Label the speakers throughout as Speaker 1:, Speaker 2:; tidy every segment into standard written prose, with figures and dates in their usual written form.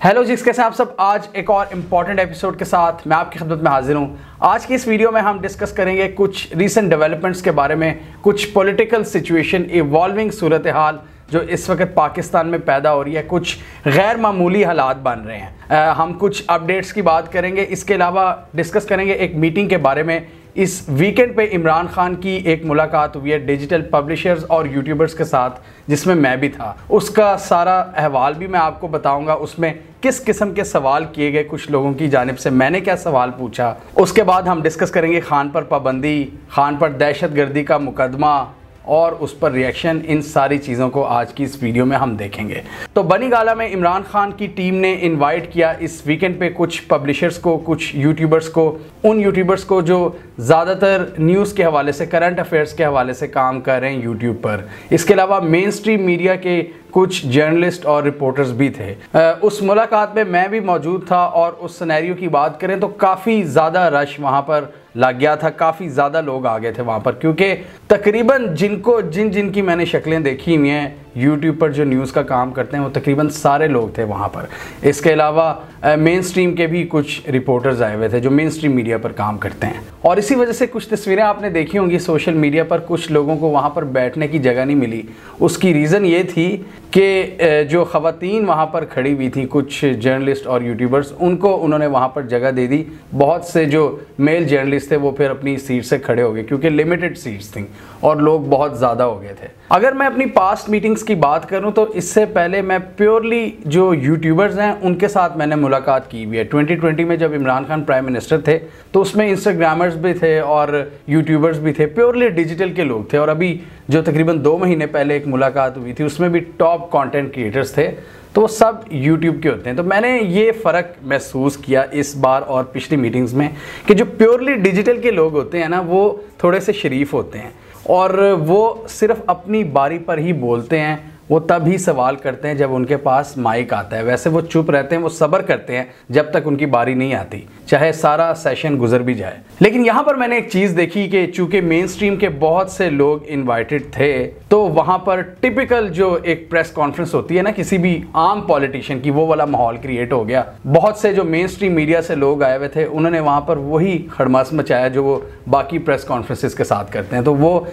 Speaker 1: Hello जी, कैसे हैं आप सब। आज एक और इम्पॉर्टेंट एपिसोड के साथ मैं आपकी खिदमत में हाजिर हूँ। आज की इस वीडियो में हम डिस्कस करेंगे कुछ रीसेंट डेवलपमेंट्स के बारे में, कुछ पॉलिटिकल सिचुएशन, इवॉल्विंग सूरत हाल जो इस वक्त पाकिस्तान में पैदा हो रही है, कुछ गैर मामूली हालात बन रहे हैं। हम कुछ अपडेट्स की बात करेंगे। इसके अलावा डिस्कस करेंगे एक मीटिंग के बारे में। इस वीकेंड पे इमरान खान की एक मुलाकात हुई है डिजिटल पब्लिशर्स और यूट्यूबर्स के साथ, जिसमें मैं भी था। उसका सारा अहवाल भी मैं आपको बताऊंगा। उसमें किस किस्म के सवाल किए गए कुछ लोगों की जानिब से, मैंने क्या सवाल पूछा। उसके बाद हम डिस्कस करेंगे खान पर पाबंदी, खान पर दहशतगर्दी का मुकदमा और उस पर रिएक्शन। इन सारी चीज़ों को आज की इस वीडियो में हम देखेंगे। तो बनी गाला में इमरान खान की टीम ने इनवाइट किया इस वीकेंड पे कुछ पब्लिशर्स को, कुछ यूट्यूबर्स को, उन यूट्यूबर्स को जो ज़्यादातर न्यूज़ के हवाले से, करंट अफेयर्स के हवाले से काम कर रहे हैं यूट्यूब पर। इसके अलावा मेन स्ट्रीम मीडिया के कुछ जर्नलिस्ट और रिपोर्टर्स भी थे। उस मुलाकात में मैं भी मौजूद था और उस सिनेरियो की बात करें तो काफ़ी ज़्यादा रश वहाँ पर लग गया था। काफ़ी ज़्यादा लोग आ गए थे वहाँ पर, क्योंकि तकरीबन जिनकी मैंने शक्लें देखी हुई हैं यूट्यूब पर जो न्यूज़ का काम करते हैं, वो तकरीबन सारे लोग थे वहाँ पर। इसके अलावा मेन स्ट्रीम के भी कुछ रिपोर्टर्स आए हुए थे जो मेन स्ट्रीम मीडिया पर काम करते हैं। और इसी वजह से कुछ तस्वीरें आपने देखी होंगी सोशल मीडिया पर, कुछ लोगों को वहाँ पर बैठने की जगह नहीं मिली। उसकी रीज़न ये थी कि जो ख़वातीन वहाँ पर खड़ी हुई थी, कुछ जर्नलिस्ट और यूट्यूबर्स, उनको उन्होंने वहाँ पर जगह दे दी। बहुत से जो मेल जर्नलिस्ट थे वो फिर अपनी सीट से खड़े हो गए, क्योंकि लिमिटेड सीट्स थी और लोग बहुत ज़्यादा हो गए थे। अगर मैं अपनी पास्ट मीटिंग्स की बात करूं तो इससे पहले मैं प्योरली जो यूट्यूबर्स हैं उनके साथ मैंने मुलाकात की हुई है। 2020 में जब इमरान खान प्राइम मिनिस्टर थे तो उसमें इंस्टाग्रामर्स भी थे और यूट्यूबर्स भी थे, प्योरली डिजिटल के लोग थे। और अभी जो तकरीबन 2 महीने पहले एक मुलाकात हुई थी उसमें भी टॉप कंटेंट क्रिएटर्स थे, तो वो सब यूट्यूब के होते हैं। तो मैंने ये फ़र्क महसूस किया इस बार और पिछली मीटिंग्स में कि जो प्योरली डिजिटल के लोग होते हैं ना, वो थोड़े से शरीफ होते हैं और वो सिर्फ अपनी बारी पर ही बोलते हैं। वो तब ही सवाल करते हैं जब उनके पास माइक आता है। वैसे वो चुप रहते हैं, वो सब्र करते हैं जब तक उनकी बारी नहीं आती, चाहे सारा सेशन गुजर भी जाए। लेकिन यहाँ पर मैंने एक चीज़ देखी कि चूंकि मेन स्ट्रीम के बहुत से लोग इनवाइटेड थे, तो वहाँ पर टिपिकल जो एक प्रेस कॉन्फ्रेंस होती है ना किसी भी आम पॉलिटिशियन की, वो वाला माहौल क्रिएट हो गया। बहुत से जो मेन स्ट्रीम मीडिया से लोग आए हुए थे, उन्होंने वहाँ पर वही खड़मास मचाया जो वो बाकी प्रेस कॉन्फ्रेंसेस के साथ करते हैं। तो वो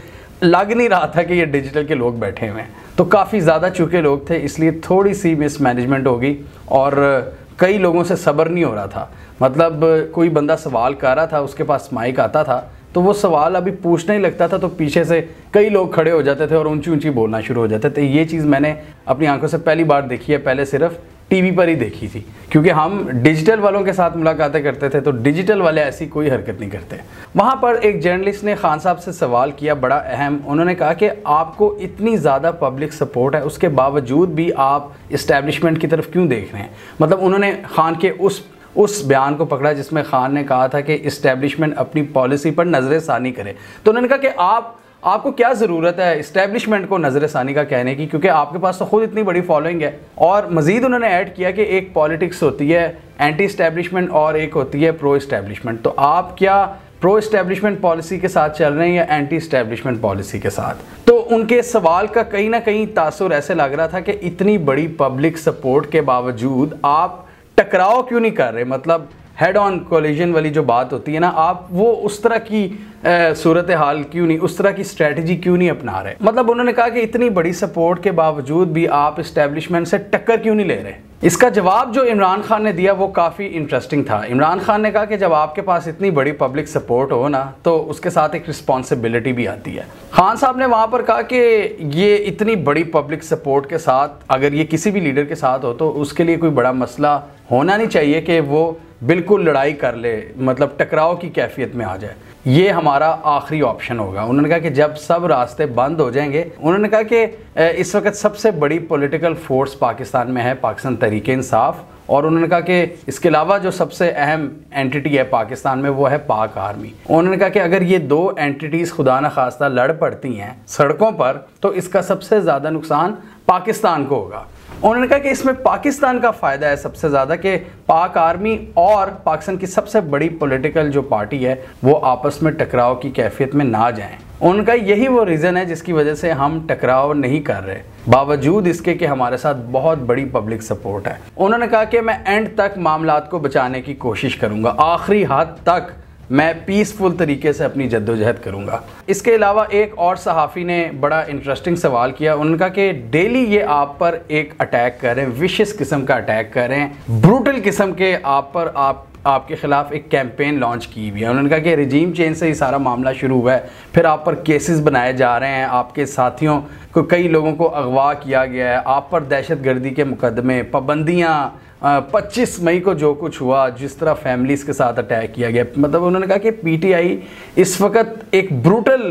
Speaker 1: लग नहीं रहा था कि ये डिजिटल के लोग बैठे हुए हैं। तो काफ़ी ज़्यादा चुके लोग थे, इसलिए थोड़ी सी मिसमैनेजमेंट हो गई और कई लोगों से सब्र नहीं हो रहा था। मतलब कोई बंदा सवाल कर रहा था, उसके पास माइक आता था तो वो सवाल अभी पूछना ही लगता था तो पीछे से कई लोग खड़े हो जाते थे और ऊंची ऊंची बोलना शुरू हो जाते थे। ये चीज़ मैंने अपनी आंखों से पहली बार देखी है, पहले सिर्फ टीवी पर ही देखी थी, क्योंकि हम डिजिटल वालों के साथ मुलाकातें करते थे तो डिजिटल वाले ऐसी कोई हरकत नहीं करते। वहाँ पर एक जर्नलिस्ट ने खान साहब से सवाल किया बड़ा अहम। उन्होंने कहा कि आपको इतनी ज़्यादा पब्लिक सपोर्ट है, उसके बावजूद भी आप इस्टेब्लिशमेंट की तरफ क्यों देख रहे हैं। मतलब उन्होंने खान के उस बयान को पकड़ा जिसमें खान ने कहा था कि इस्टेब्लिशमेंट अपनी पॉलिसी पर नज़रसानी करे। तो उन्होंने कहा कि आपको क्या ज़रूरत है इस्टेब्लिशमेंट को नज़रसानी का कहने की, क्योंकि आपके पास तो खुद इतनी बड़ी फॉलोइंग है। और मज़ीद उन्होंने ऐड किया कि एक पॉलिटिक्स होती है एंटी इस्टेब्लिशमेंट और एक होती है प्रो इस्टेब्लिशमेंट। तो आप क्या प्रो इस्टेब्लिशमेंट पॉलिसी के साथ चल रहे हैं या एंटी इस्टेब्लिशमेंट पॉलिसी के साथ। तो उनके सवाल का कहीं ना कहीं तासुर ऐसे लग रहा था कि इतनी बड़ी पब्लिक सपोर्ट के बावजूद आप टकराव क्यों नहीं कर रहे। मतलब हेड ऑन कोलिजन वाली जो बात होती है ना, आप वो उस तरह की सूरत हाल क्यों नहीं, उस तरह की स्ट्रेटजी क्यों नहीं अपना रहे। मतलब उन्होंने कहा कि इतनी बड़ी सपोर्ट के बावजूद भी आप इस्टेब्लिशमेंट से टक्कर क्यों नहीं ले रहे। इसका जवाब जो इमरान खान ने दिया वो काफ़ी इंटरेस्टिंग था। इमरान खान ने कहा कि जब आपके पास इतनी बड़ी पब्लिक सपोर्ट हो ना, तो उसके साथ एक रिस्पॉन्सिबिलिटी भी आती है। खान साहब ने वहाँ पर कहा कि ये इतनी बड़ी पब्लिक सपोर्ट के साथ अगर ये किसी भी लीडर के साथ हो तो उसके लिए कोई बड़ा मसला होना नहीं चाहिए कि वो बिल्कुल लड़ाई कर ले, मतलब टकराव की कैफियत में आ जाए। ये हमारा आखिरी ऑप्शन होगा। उन्होंने कहा कि जब सब रास्ते बंद हो जाएंगे, उन्होंने कहा कि इस वक्त सबसे बड़ी पॉलिटिकल फोर्स पाकिस्तान में है पाकिस्तान तहरीक इंसाफ, और उन्होंने कहा कि इसके अलावा जो सबसे अहम एंटिटी है पाकिस्तान में वो है पाक आर्मी। उन्होंने कहा कि अगर ये 2 एंटिटीज़ खुदा न खास्ता लड़ पड़ती हैं सड़कों पर तो इसका सबसे ज़्यादा नुकसान पाकिस्तान को होगा। उन्होंने कहा कि इसमें पाकिस्तान का फ़ायदा है सबसे ज़्यादा कि पाक आर्मी और पाकिस्तान की सबसे बड़ी पॉलिटिकल जो पार्टी है वो आपस में टकराव की कैफियत में ना जाएं। उनका यही वो रीज़न है जिसकी वजह से हम टकराव नहीं कर रहे, बावजूद इसके कि हमारे साथ बहुत बड़ी पब्लिक सपोर्ट है। उन्होंने कहा कि मैं एंड तक मामलात को बचाने की कोशिश करूंगा, आखिरी हद तक मैं पीसफुल तरीके से अपनी जद्दोजहद करूंगा। इसके अलावा एक और सहाफ़ी ने बड़ा इंटरेस्टिंग सवाल किया। उन्होंने कहा कि डेली ये आप पर एक अटैक कर रहे हैं, विशियस किस्म का अटैक कर रहे हैं, ब्रूटल किस्म के आप पर आपके ख़िलाफ़ एक कैंपेन लॉन्च की हुई है। उन्होंने कहा कि रिजीम चेंज से ही सारा मामला शुरू हुआ है, फिर आप पर केसेस बनाए जा रहे हैं, आपके साथियों को, कई लोगों को अगवा किया गया है, आप पर दहशतगर्दी के मुकदमे, पाबंदियाँ, 25 मई को जो कुछ हुआ, जिस तरह फैमिलीज़ के साथ अटैक किया गया, मतलब उन्होंने कहा कि पीटीआई इस वक्त एक ब्रूटल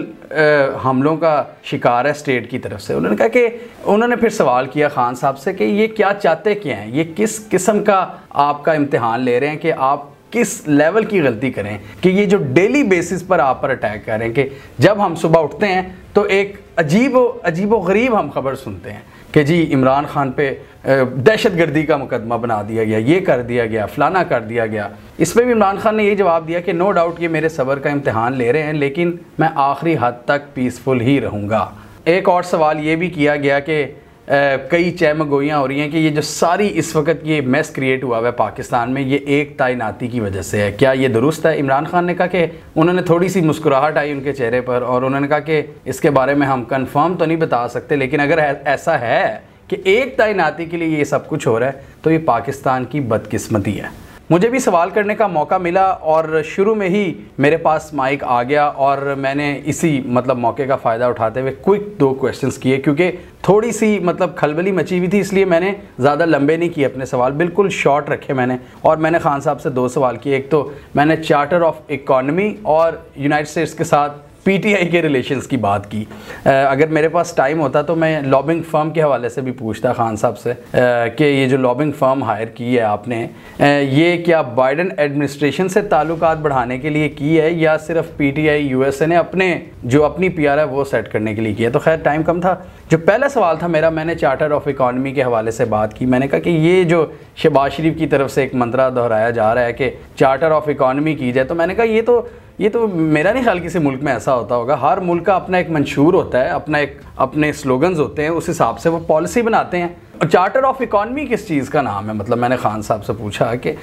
Speaker 1: हमलों का शिकार है स्टेट की तरफ से। उन्होंने कहा कि उन्होंने फिर सवाल किया खान साहब से कि ये क्या चाहते क्या हैं, ये किस किस्म का आपका इम्तिहान ले रहे हैं कि आप किस लेवल की गलती करें कि ये जो डेली बेसिस पर आप पर अटैक कर रहे हैं, कि जब हम सुबह उठते हैं तो एक अजीबो गरीब हम खबर सुनते हैं कि जी इमरान खान पे दहशतगर्दी का मुकदमा बना दिया गया, ये कर दिया गया, फलाना कर दिया गया। इसमें भी इमरान खान ने ये जवाब दिया कि नो डाउट ये मेरे सब्र का इम्तिहान ले रहे हैं, लेकिन मैं आखिरी हद तक पीसफुल ही रहूँगा। एक और सवाल ये भी किया गया कि कई चहमगोइयाँ हो रही हैं कि ये जो सारी इस वक्त ये मैस क्रिएट हुआ है पाकिस्तान में, ये एक तैनाती की वजह से है, क्या ये दुरुस्त है? इमरान खान ने कहा कि उन्होंने थोड़ी सी मुस्कुराहट आई उनके चेहरे पर और उन्होंने कहा कि इसके बारे में हम कंफर्म तो नहीं बता सकते, लेकिन अगर ऐसा है कि एक तैनाती के लिए ये सब कुछ हो रहा है तो ये पाकिस्तान की बदकिस्मती है। मुझे भी सवाल करने का मौका मिला और शुरू में ही मेरे पास माइक आ गया और मैंने इसी मौके का फ़ायदा उठाते हुए क्विक 2 क्वेश्चंस किए, क्योंकि थोड़ी सी खलबली मची हुई थी, इसलिए मैंने ज़्यादा लंबे नहीं किए अपने सवाल, बिल्कुल शॉर्ट रखे मैंने। और मैंने खान साहब से 2 सवाल किए। एक तो मैंने चार्टर ऑफ इकॉनमी और यूनाइटेड स्टेट्स के साथ पीटीआई के रिलेशंस की बात की। अगर मेरे पास टाइम होता तो मैं लॉबिंग फर्म के हवाले से भी पूछता खान साहब से कि ये जो लॉबिंग फर्म हायर की है आपने, ये क्या बाइडन एडमिनिस्ट्रेशन से ताल्लुकात बढ़ाने के लिए की है या सिर्फ पीटीआई यूएसए ने अपनी पीआर है वो सेट करने के लिए किया? तो खैर टाइम कम था। जो पहला सवाल था मेरा, मैंने चार्टर ऑफ इकॉनमी के हवाले से बात की। मैंने कहा कि ये जो शहबाज शरीफ की तरफ से एक मंत्रा दोहराया जा रहा है कि चार्टर ऑफ इकॉनमी की जाए, तो मैंने कहा ये तो मेरा नहीं ख्याल किसी मुल्क में ऐसा होता होगा। हर मुल्क का अपना एक मंशूर होता है, अपने स्लोगन्स होते हैं, उस हिसाब से वो पॉलिसी बनाते हैं। और चार्टर ऑफ इकॉनमी किस चीज़ का नाम है? मैंने खान साहब से पूछा कि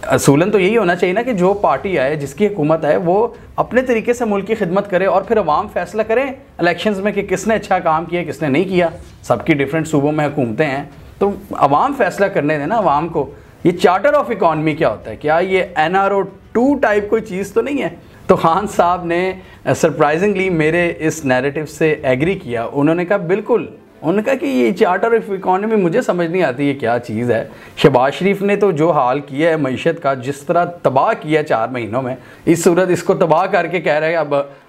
Speaker 1: असूलन तो यही होना चाहिए ना कि जो पार्टी आए, जिसकी हुकूमत है, वो अपने तरीके से मुल्क की खिदमत करे और फिर अवाम फैसला करें इलेक्शंस में कि किसने अच्छा काम किया, किसने नहीं किया। सबकी डिफरेंट सूबों में हुकूमतें हैं, तो अवाम फैसला करने देना अवाम को। ये चार्टर ऑफ इकॉनमी क्या होता है? क्या ये NRO 2 टाइप कोई चीज़ तो नहीं है? तो खान साहब ने सरप्राइजिंगली मेरे इस नैरेटिव से एग्री किया। उन्होंने कहा बिल्कुल, उन्होंने कहा कि ये चार्टर ऑफ इकॉनमी मुझे समझ नहीं आती ये क्या चीज़ है। शहबाज शरीफ ने तो जो हाल किया है मईशत का, जिस तरह तबाह किया 4 महीनों में, इस सूरत इसको तबाह करके कह रहे हैं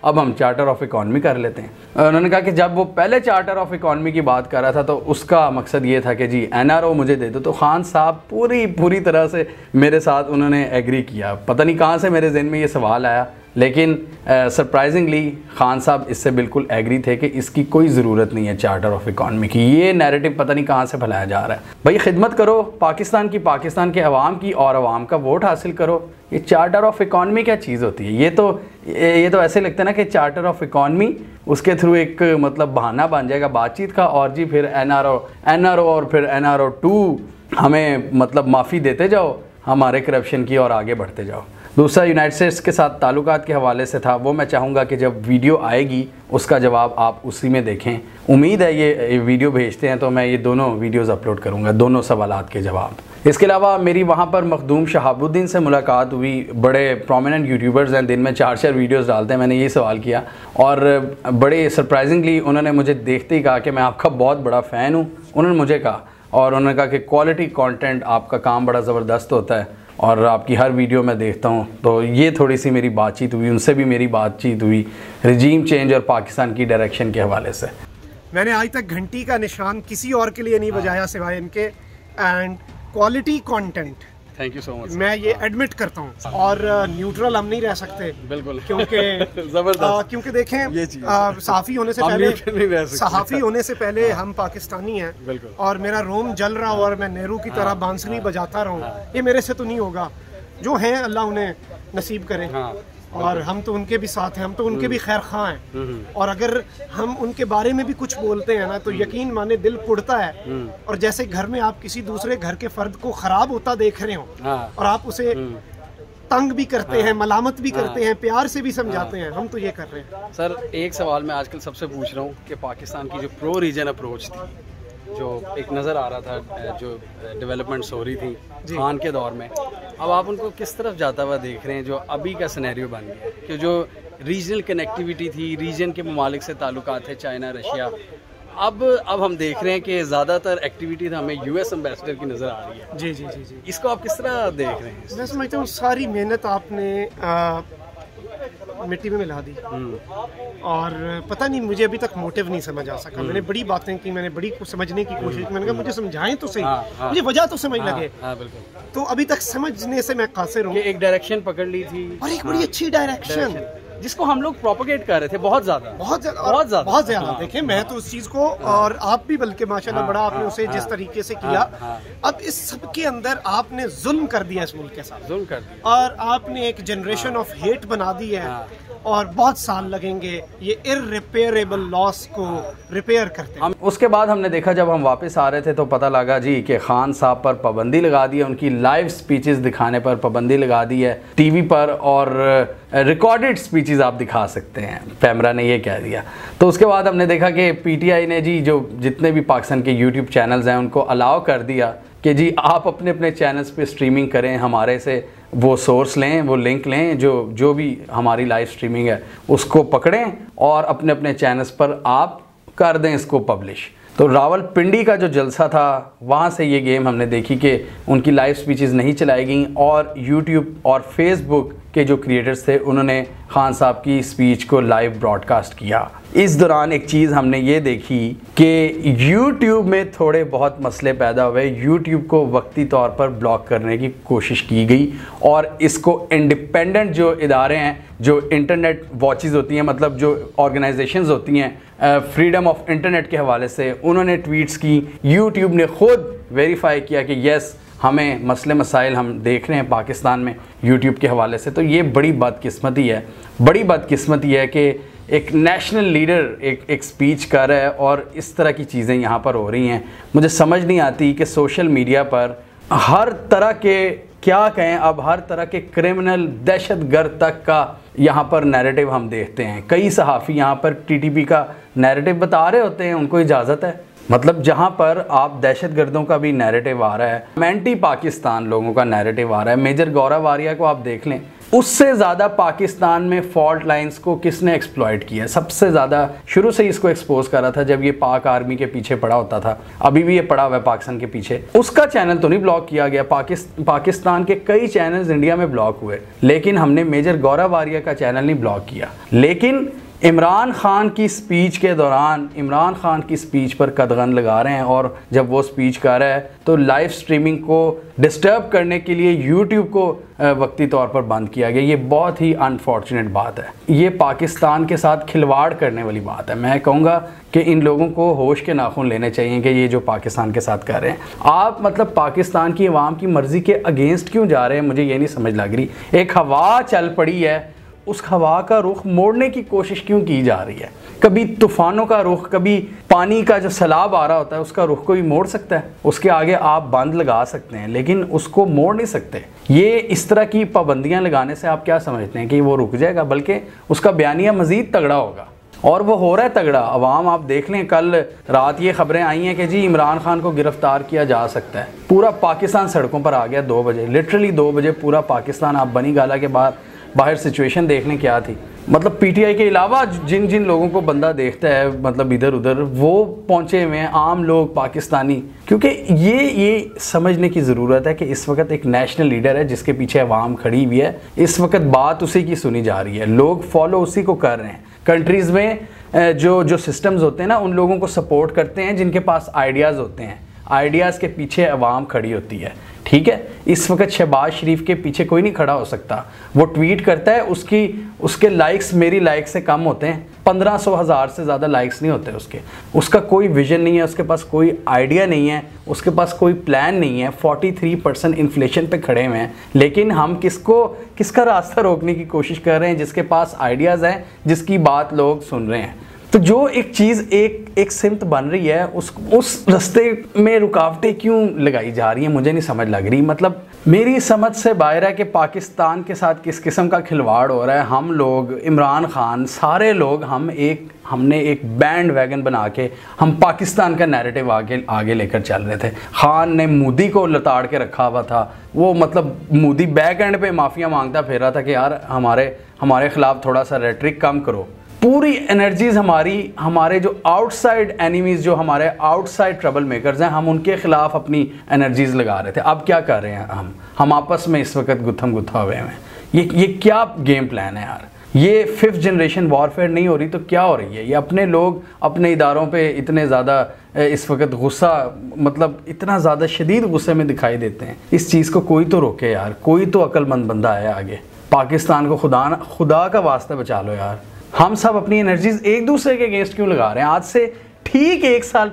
Speaker 1: अब हम चार्टर ऑफ इकॉनमी कर लेते हैं। उन्होंने कहा कि जब वो पहले चार्टर ऑफ इकॉनमी की बात कर रहा था तो उसका मकसद ये था कि जी NRO मुझे दे दो। तो खान साहब पूरी तरह से मेरे साथ उन्होंने एग्री किया। पता नहीं कहाँ से मेरे जहन में ये सवाल आया, लेकिन सरप्राइजिंगली खान साहब इससे बिल्कुल एग्री थे कि इसकी कोई ज़रूरत नहीं है चार्टर ऑफ इकॉनमी की। ये नैरेटिव पता नहीं कहाँ से फैलाया जा रहा है। भाई खिदमत करो पाकिस्तान के अवाम की और अवाम का वोट हासिल करो। ये चार्टर ऑफ इकॉनमी क्या चीज़ होती है? ये तो ऐसे लगता है ना कि चार्टर ऑफ इकॉनमी उसके थ्रू एक बहाना बन जाएगा बातचीत का, और जी फिर NRO और फिर NRO 2 हमें माफ़ी देते जाओ हमारे करप्शन की और आगे बढ़ते जाओ। दूसरा यूनाइटेड स्टेट्स के साथ ताल्लुकात के हवाले से था, वो मैं चाहूँगा कि जब वीडियो आएगी उसका जवाब आप उसी में देखें। उम्मीद है ये वीडियो भेजते हैं तो मैं ये दोनों वीडियोस अपलोड करूँगा, दोनों सवालात के जवाब। इसके अलावा मेरी वहाँ पर मखदूम शहाबुद्दीन से मुलाकात हुई। बड़े प्रोमिनेंट यूट्यूबर्स हैं, दिन में 4 वीडियोज़ डालते हैं। मैंने ये सवाल किया और बड़े सरप्राइजिंगली उन्होंने मुझे देखते ही कहा कि मैं आपका बहुत बड़ा फ़ैन हूँ। उन्होंने मुझे कहा और उन्होंने कहा कि क्वालिटी कंटेंट, आपका काम बड़ा ज़बरदस्त होता है और आपकी हर वीडियो मैं देखता हूँ। तो ये थोड़ी सी मेरी बातचीत हुई, उनसे भी मेरी बातचीत हुई रिजीम चेंज और पाकिस्तान की डायरेक्शन के हवाले से।
Speaker 2: मैंने आज तक घंटी का निशान किसी और के लिए नहीं बजाया सिवाय इनके। And quality content,
Speaker 1: thank you so much.
Speaker 2: मैं ये एडमिट करता हूँ और न्यूट्रल हम नहीं रह सकते
Speaker 1: बिल्कुल,
Speaker 2: क्योंकि
Speaker 1: जबरदस्त,
Speaker 2: क्योंकि देखें सहाफ़ी होने से पहले हम पाकिस्तानी हैं और मेरा रोम जल रहा और मैं नेहरू की तरह बांसुरी बजाता रहूँ, ये मेरे से तो नहीं होगा। जो हैं अल्लाह उन्हें नसीब करे। और हम तो उनके भी साथ हैं, हम तो उनके भी खैर खां हैं। और अगर हम उनके बारे में भी कुछ बोलते हैं ना तो यकीन माने दिल पुड़ता है। और जैसे घर में आप किसी दूसरे घर के फर्द को खराब होता देख रहे हो और आप उसे तंग भी करते हैं, मलामत भी करते हैं, प्यार से भी समझाते हैं, हम तो ये कर रहे हैं।
Speaker 1: सर एक सवाल मैं आजकल सबसे पूछ रहा हूँ कि पाकिस्तान की जो प्रो रीजन अप्रोच थी, जो एक नज़र आ रहा था, जो डेवलपमेंट्स हो रही थी खान के दौर में, अब आप उनको किस तरफ जाता हुआ देख रहे हैं जो अभी का सिनेरियो बन गया है? कि जो रीजनल कनेक्टिविटी थी, रीजन के ममालिक से ताल्लुकात थे, चाइना, रशिया, अब हम देख रहे हैं कि ज़्यादातर एक्टिविटी हमें यूएस एम्बेसडर की नज़र आ रही है।
Speaker 2: जी जी जी जी,
Speaker 1: इसको आप किस तरह देख रहे हैं?
Speaker 2: मैं समझता हूँ सारी मेहनत आपने मिट्टी में मिला दी और पता नहीं, मुझे अभी तक मोटिव नहीं समझ आ सका। मैंने बड़ी बातें की, मैंने बड़ी कुछ समझने की कोशिश की, मैंने कहा मुझे समझाएं तो सही, मुझे वजह तो समझ लगे।
Speaker 1: बिल्कुल।
Speaker 2: तो अभी तक समझने से मैं कासिर हूँ।
Speaker 1: एक डायरेक्शन पकड़ ली थी
Speaker 2: और एक बड़ी अच्छी डायरेक्शन
Speaker 1: जिसको हम लोग प्रोपोगेट कर रहे थे बहुत ज्यादा।
Speaker 2: देखें, मैं तो उस चीज को, और आप भी बल्कि माशाल्लाह बड़ा आपने उसे जिस तरीके से किया, अब इस सब के अंदर आपने जुल्म कर दिया इस मुल्क के साथ,
Speaker 1: जुल्म कर दिया
Speaker 2: और आपने एक जनरेशन ऑफ हेट बना दी है और बहुत साल लगेंगे ये इररिपेयरेबल लॉस को रिपेयर करते हैं।
Speaker 1: उसके बाद हमने देखा, जब हम वापस आ रहे थे तो पता लगा जी कि खान साहब पर पाबंदी लगा दी है, उनकी लाइव स्पीचेस दिखाने पर पाबंदी लगा दी है टीवी पर, और रिकॉर्डेड स्पीचेस आप दिखा सकते हैं, पैमरा ने ये कह दिया। तो उसके बाद हमने देखा कि पीटीआई ने जी जो जितने भी पाकिस्तान के यूट्यूब चैनल्स हैं उनको अलाउ कर दिया कि जी आप अपने अपने चैनल्स पे स्ट्रीमिंग करें, हमारे से वो सोर्स लें, वो लिंक लें, जो भी हमारी लाइव स्ट्रीमिंग है उसको पकड़ें और अपने अपने चैनल्स पर आप कर दें इसको पब्लिश। तो रावलपिंडी का जो जलसा था वहाँ से ये गेम हमने देखी कि उनकी लाइव स्पीचेस नहीं चलाई गई, और यूट्यूब और फेसबुक के जो क्रिएटर्स थे उन्होंने खान साहब की स्पीच को लाइव ब्रॉडकास्ट किया। इस दौरान एक चीज़ हमने ये देखी कि यूट्यूब में थोड़े बहुत मसले पैदा हुए, यूट्यूब को वक्ती तौर पर ब्लॉक करने की कोशिश की गई, और इसको इंडिपेंडेंट जो इदारे हैं, जो इंटरनेट वॉचेस होती हैं, मतलब जो ऑर्गेनाइजेशंस होती हैं फ्रीडम ऑफ इंटरनेट के हवाले से, उन्होंने ट्वीट्स की, यूट्यूब ने खुद वेरीफाई किया कि येस हमें मसले मसाइल हम देख रहे हैं पाकिस्तान में यूट्यूब के हवाले से। तो ये बड़ी बदकिस्मती है, बड़ी बदकिस्मती है कि एक नेशनल लीडर एक स्पीच कर रहा है और इस तरह की चीज़ें यहाँ पर हो रही हैं। मुझे समझ नहीं आती कि सोशल मीडिया पर हर तरह के, क्या कहें अब, हर तरह के क्रिमिनल, दहशतगर्द तक का यहाँ पर नैरेटिव हम देखते हैं। कई सहाफ़ी यहाँ पर टीटीपी का नैरेटिव बता रहे होते हैं, उनको इजाज़त है, मतलब जहाँ पर आप दहशतगर्दों का भी नैरेटिव आ रहा है, एंटी पाकिस्तान लोगों का नैरेटिव आ रहा है। मेजर गौरव आर्या को आप देख लें, उससे ज़्यादा पाकिस्तान में फॉल्ट लाइंस को किसने एक्सप्लॉइट किया? सबसे ज़्यादा शुरू से ही इसको एक्सपोज करा था जब ये पाक आर्मी के पीछे पड़ा होता था, अभी भी ये पड़ा हुआ है पाकिस्तान के पीछे। उसका चैनल तो नहीं ब्लॉक किया गया, पाकिस्तान के कई चैनल्स इंडिया में ब्लॉक हुए, लेकिन हमने मेजर गौरव आर्या का चैनल नहीं ब्लॉक किया। लेकिन इमरान खान की स्पीच के दौरान, इमरान खान की स्पीच पर कदगन लगा रहे हैं, और जब वो स्पीच कर रहा है तो लाइव स्ट्रीमिंग को डिस्टर्ब करने के लिए यूट्यूब को वक्ती तौर पर बंद किया गया। ये बहुत ही अनफॉर्चुनेट बात है, ये पाकिस्तान के साथ खिलवाड़ करने वाली बात है। मैं कहूँगा कि इन लोगों को होश के नाखून लेने चाहिए कि ये जो पाकिस्तान के साथ कर रहे हैं, आप मतलब पाकिस्तान की आवाम की मर्ज़ी के अगेंस्ट क्यों जा रहे हैं, मुझे ये नहीं समझ लग रही। एक हवा चल पड़ी है, उस हवा का रुख मोड़ने की कोशिश क्यों की जा रही है? कभी तूफ़ानों का रुख, कभी पानी का जो सैलाब आ रहा होता है उसका रुख कोई मोड़ सकता है, उसके आगे आप बंद लगा सकते हैं लेकिन उसको मोड़ नहीं सकते। ये इस तरह की पाबंदियां लगाने से आप क्या समझते हैं कि वो रुक जाएगा? बल्कि उसका बयानिया मज़ीद तगड़ा होगा, और वो हो रहा है तगड़ा। अवाम आप देख लें, कल रात ये खबरें आई हैं कि जी इमरान खान को गिरफ्तार किया जा सकता है। पूरा पाकिस्तान सड़कों पर आ गया 2 बजे, लिटरली 2 बजे पूरा पाकिस्तान। आप बनी गाला के बाहर सिचुएशन देख लें क्या थी। मतलब पीटीआई के अलावा जिन जिन लोगों को बंदा देखता है, मतलब इधर उधर, वो पहुंचे हुए हैं, आम लोग पाकिस्तानी। क्योंकि ये समझने की ज़रूरत है कि इस वक्त एक नेशनल लीडर है जिसके पीछे अवाम खड़ी हुई है, इस वक्त बात उसी की सुनी जा रही है, लोग फॉलो उसी को कर रहे हैं। कंट्रीज़ में जो सिस्टम्स होते हैं ना, उन लोगों को सपोर्ट करते हैं जिनके पास आइडियाज़ होते हैं, आइडियाज़ के पीछे अवाम खड़ी होती है। ठीक है, इस वक्त शहबाज शरीफ के पीछे कोई नहीं खड़ा हो सकता। वो ट्वीट करता है, उसके लाइक्स मेरी लाइक से कम होते हैं, 1500-1000 से ज़्यादा लाइक्स नहीं होते उसके। उसका कोई विजन नहीं है, उसके पास कोई आइडिया नहीं है, उसके पास कोई प्लान नहीं है। 43% इन्फ्लेशन पे खड़े हुए हैं, लेकिन हम किसका रास्ता रोकने की कोशिश कर रहे हैं? जिसके पास आइडियाज़ हैं, जिसकी बात लोग सुन रहे हैं। तो जो एक चीज़ एक सिमत बन रही है, उस रास्ते में रुकावटें क्यों लगाई जा रही हैं, मुझे नहीं समझ लग रही। मतलब मेरी समझ से बाहर है कि पाकिस्तान के साथ किस किस्म का खिलवाड़ हो रहा है। हम लोग, इमरान खान, सारे लोग हमने एक बैंड वैगन बना के हम पाकिस्तान का नैरेटिव आगे लेकर चल रहे थे। खान ने मोदी को लताड़ के रखा हुआ था। वो मतलब मोदी बैक एंड पे माफिया मांगता फिर रहा था कि यार हमारे खिलाफ थोड़ा सा रेटरिक कम करो। पूरी एनर्जीज हमारे जो आउटसाइड एनिमीज, जो हमारे आउटसाइड ट्रबल मेकर्स हैं, हम उनके खिलाफ अपनी एनर्जीज लगा रहे थे। अब क्या कर रहे हैं हम आपस में इस वक्त गुत्थम-गुत्था हुए हैं। ये क्या गेम प्लान है यार? ये 5th जनरेशन वॉरफेयर नहीं हो रही तो क्या हो रही है? ये अपने लोग अपने इदारों पे इतने ज़्यादा इस वक्त गुस्सा, मतलब इतना ज़्यादा शदीद गुस्से में दिखाई देते हैं। इस चीज़ को कोई तो रोके यार, कोई तो अक्लमंद बंदा है आगे। पाकिस्तान को खुदा का वास्ता बचा लो यार। हम सब अपनी एनर्जीज एक दूसरे के अगेंस्ट क्यों लगा रहे हैं? आज से ठीक एक साल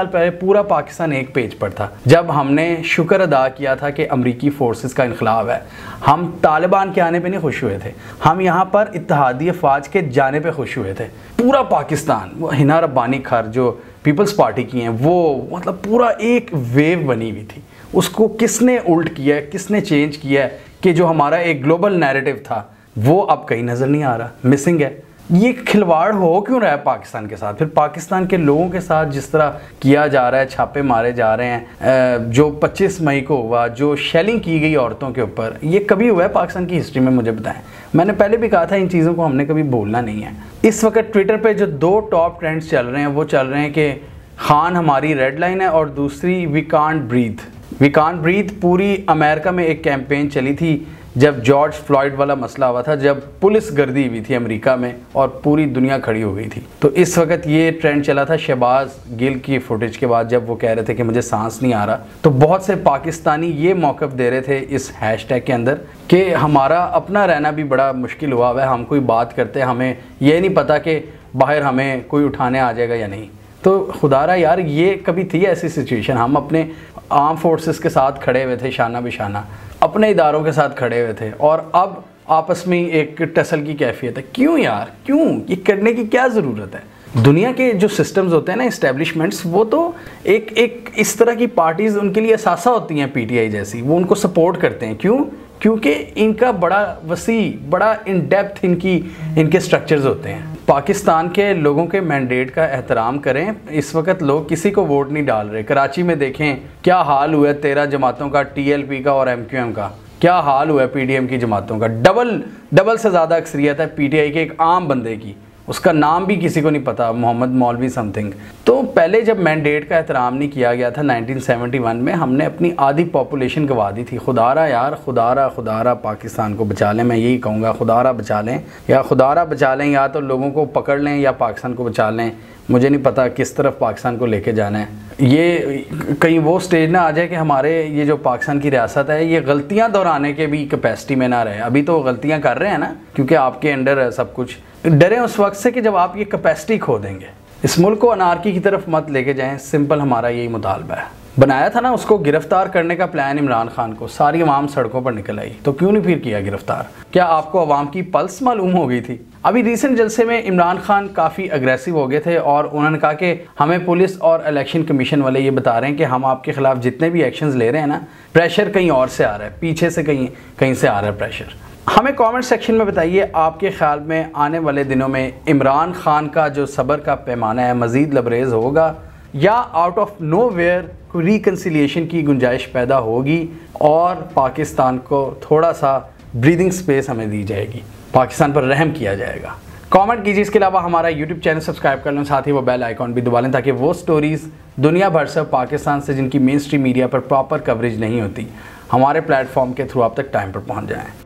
Speaker 1: पहले पूरा पाकिस्तान एक पेज पर था, जब हमने शुक्र अदा किया था कि अमरीकी फोर्सेस का इनकलाब है। हम तालिबान के आने पे नहीं खुश हुए थे, हम यहाँ पर इत्तेहादी अफवाज के जाने पे खुश हुए थे। पूरा पाकिस्तान, वो हिना रब्बानी खर जो पीपल्स पार्टी की हैं, वो मतलब पूरा एक वेव बनी हुई थी। उसको किसने उल्ट किया है, किसने चेंज किया है कि जो हमारा एक ग्लोबल नैरेटिव था वो अब कहीं नज़र नहीं आ रहा, मिसिंग है। ये खिलवाड़ हो क्यों रहा है पाकिस्तान के साथ? फिर पाकिस्तान के लोगों के साथ जिस तरह किया जा रहा है, छापे मारे जा रहे हैं, जो 25 मई को हुआ, जो शेलिंग की गई औरतों के ऊपर, ये कभी हुआ है पाकिस्तान की हिस्ट्री में? मुझे बताएं। मैंने पहले भी कहा था इन चीज़ों को हमने कभी भूलना नहीं है। इस वक्त ट्विटर पर जो 2 टॉप ट्रेंड्स चल रहे हैं, वो चल रहे हैं कि खान हमारी रेड लाइन है, और दूसरी वी कांट ब्रीथ। पूरी अमेरिका में एक कैंपेन चली थी जब जॉर्ज फ्लॉयड वाला मसला हुआ था, जब पुलिस गर्दी हुई थी अमेरिका में और पूरी दुनिया खड़ी हो गई थी। तो इस वक्त ये ट्रेंड चला था शहबाज गिल की फुटेज के बाद, जब वो कह रहे थे कि मुझे सांस नहीं आ रहा। तो बहुत से पाकिस्तानी ये मौक़िफ़ दे रहे थे इस हैशटैग के अंदर कि हमारा अपना रहना भी बड़ा मुश्किल हुआ है, हम कोई बात करते हैं, हमें ये नहीं पता कि बाहर हमें कोई उठाने आ जाएगा या नहीं। तो खुदारा यार, ये कभी थी ऐसी सिचुएशन? हम अपने आर्म फोर्सेस के साथ खड़े हुए थे, शाना बिशाना अपने इदारों के साथ खड़े हुए थे, और अब आपस में एक टसल की कैफियत है। क्यों यार, क्यों? ये करने की क्या ज़रूरत है? दुनिया के जो सिस्टम्स होते हैं ना, इस्टेब्लिशमेंट्स, वो तो एक इस तरह की पार्टीज़ उनके लिए असासा होती हैं, PTI जैसी, वो उनको सपोर्ट करते हैं। क्यों? क्योंकि इनका बड़ा वसी, बड़ा इन डेप्थ इनके स्ट्रक्चर्स होते हैं। पाकिस्तान के लोगों के मैंडेट का एहतराम करें। इस वक्त लोग किसी को वोट नहीं डाल रहे। कराची में देखें क्या हाल हुआ है 13 जमातों का, TLP का और MQM का। क्या हाल हुआ है PDM की जमातों का। डबल से ज़्यादा अक्सरियत है PTI के एक आम बंदे की, उसका नाम भी किसी को नहीं पता, मोहम्मद मौलवी समथिंग। तो पहले जब मैंडेट का एहतराम नहीं किया गया था 1971 में, हमने अपनी आधी पॉपुलेशन गंवा दी थी। खुदारा यार, खुदारा पाकिस्तान को बचा लें। मैं यही कहूँगा, खुदारा बचा लें, या तो लोगों को पकड़ लें या पाकिस्तान को बचा लें। मुझे नहीं पता किस तरफ पाकिस्तान को लेके जाना है। ये कहीं वो स्टेज ना आ जाए कि हमारे ये जो पाकिस्तान की रियासत है, ये गलतियाँ दोहराने के भी कैपेसिटी में ना रहे। अभी तो गलतियाँ कर रहे हैं ना, क्योंकि आपके अंडर है सब कुछ। डरें उस वक्त से कि जब आप ये कैपेसिटी खो देंगे। इस मुल्क को अनारकी की तरफ मत लेके जाएं, सिंपल हमारा यही मुतालबा है। बनाया था ना उसको गिरफ्तार करने का प्लान इमरान खान को, सारी अवाम सड़कों पर निकल आई, तो क्यों नहीं फिर किया गिरफ्तार? क्या आपको अवाम की पल्स मालूम हो गई थी? अभी रिसेंट जलसे में इमरान खान काफ़ी अग्रेसिव हो गए थे और उन्होंने कहा कि हमें पुलिस और इलेक्शन कमीशन वाले ये बता रहे हैं कि हम आपके खिलाफ जितने भी एक्शंस ले रहे हैं ना, प्रेशर कहीं और से आ रहा है, पीछे से कहीं से आ रहा है प्रेशर। हमें कमेंट सेक्शन में बताइए, आपके ख्याल में आने वाले दिनों में इमरान खान का जो सब्र का पैमाना है मज़ीद लबरेज होगा, या आउट ऑफ नोवेयर रिकन्सिलिएशन की गुंजाइश पैदा होगी और पाकिस्तान को थोड़ा सा ब्रीदिंग स्पेस हमें दी जाएगी, पाकिस्तान पर रहम किया जाएगा? कमेंट कीजिए। इसके अलावा हमारा यूट्यूब चैनल सब्सक्राइब कर लें, साथ ही वो बेल आइकॉन भी दबा लें, ताकि वो स्टोरीज़ दुनिया भर से पाकिस्तान से जिनकी मेन स्ट्रीम मीडिया पर प्रॉपर कवरेज नहीं होती, हमारे प्लेटफॉर्म के थ्रू आप तक टाइम पर पहुँच जाएँ।